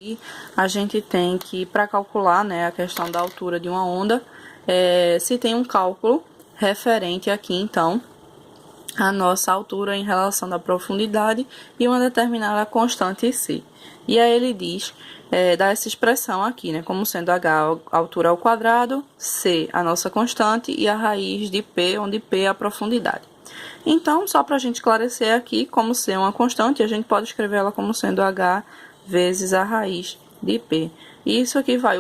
E a gente tem que, para calcular, né, a questão da altura de uma onda, se tem um cálculo referente aqui, então, a nossa altura em relação da profundidade e uma determinada constante C. E aí ele diz, dá essa expressão aqui, né, como sendo H a altura ao quadrado, C a nossa constante e a raiz de P, onde P é a profundidade. Então, só para a gente esclarecer aqui, como C é uma constante, a gente pode escrever ela como sendo H vezes a raiz de P. E isso aqui vai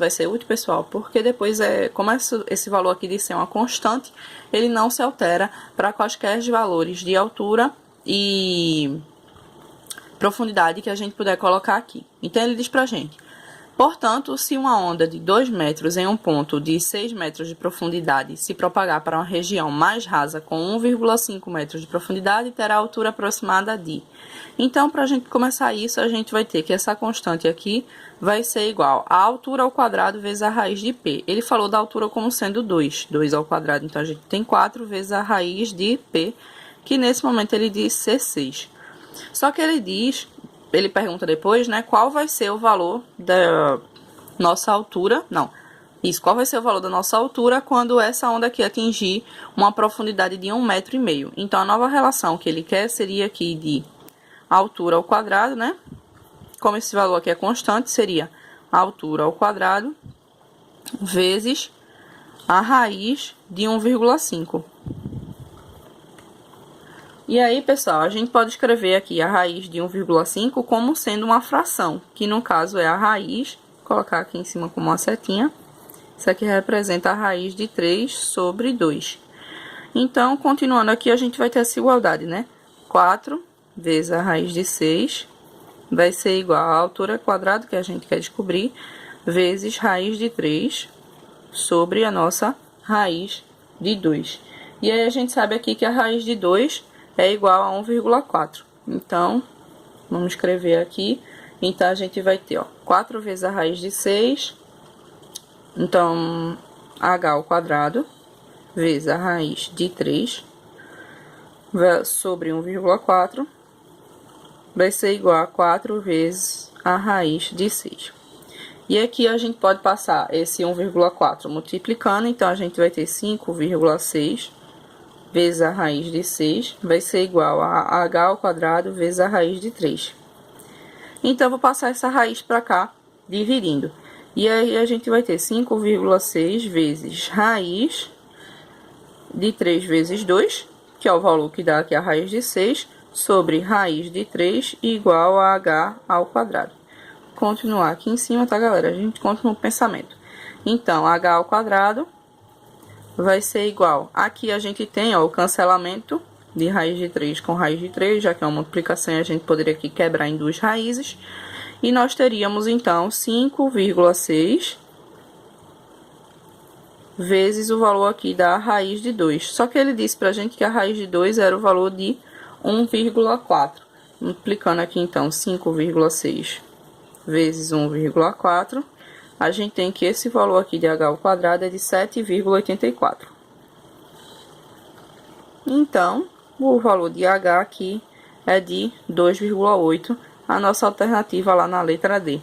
ser útil, pessoal, porque depois, como esse valor aqui de ser uma constante, ele não se altera para quaisquer valores de altura e profundidade que a gente puder colocar aqui. Então, ele diz pra gente: portanto, se uma onda de 2 metros em um ponto de 6 metros de profundidade se propagar para uma região mais rasa com 1,5 metros de profundidade, terá a altura aproximada de... Então, para a gente começar isso, a gente vai ter que essa constante aqui vai ser igual a altura ao quadrado vezes a raiz de P. Ele falou da altura como sendo 2 ao quadrado, então a gente tem 4 vezes a raiz de P, que nesse momento ele diz ser 6. Só que ele pergunta depois, né, qual vai ser o valor da nossa altura, qual vai ser o valor da nossa altura quando essa onda aqui atingir uma profundidade de 1,5 metro. Então, a nova relação que ele quer seria aqui de altura ao quadrado, né, como esse valor aqui é constante, seria a altura ao quadrado vezes a raiz de 1,5. E aí, pessoal, a gente pode escrever aqui a raiz de 1,5 como sendo uma fração, que no caso é a raiz, vou colocar aqui em cima como uma setinha. Isso aqui representa a raiz de 3 sobre 2. Então, continuando aqui, a gente vai ter essa igualdade, né? 4 vezes a raiz de 6 vai ser igual à altura quadrada, que a gente quer descobrir, vezes raiz de 3 sobre a nossa raiz de 2. E aí, a gente sabe aqui que a raiz de 2 é igual a 1,4. Então, vamos escrever aqui. Então, a gente vai ter, 4 vezes a raiz de 6. Então, H ao quadrado vezes a raiz de 3 sobre 1,4 vai ser igual a 4 vezes a raiz de 6. E aqui a gente pode passar esse 1,4 multiplicando. Então, a gente vai ter 5,6 vezes a raiz de 6, vai ser igual a H ao quadrado vezes a raiz de 3. Então, eu vou passar essa raiz para cá, dividindo. E aí, a gente vai ter 5,6 vezes raiz de 3 vezes 2, que é o valor que dá aqui a raiz de 6, sobre raiz de 3 igual a H ao quadrado. Vou continuar aqui em cima, tá, galera? A gente continua o pensamento. Então, H ao quadrado vai ser igual, aqui a gente tem, o cancelamento de raiz de 3 com raiz de 3, já que é uma multiplicação, a gente poderia aqui quebrar em duas raízes, e nós teríamos, então, 5,6 vezes o valor aqui da raiz de 2. Só que ele disse pra gente que a raiz de 2 era o valor de 1,4. Multiplicando aqui, então, 5,6 vezes 1,4, a gente tem que esse valor aqui de H ao quadrado é de 7,84. Então, o valor de H aqui é de 2,8, a nossa alternativa lá na letra D.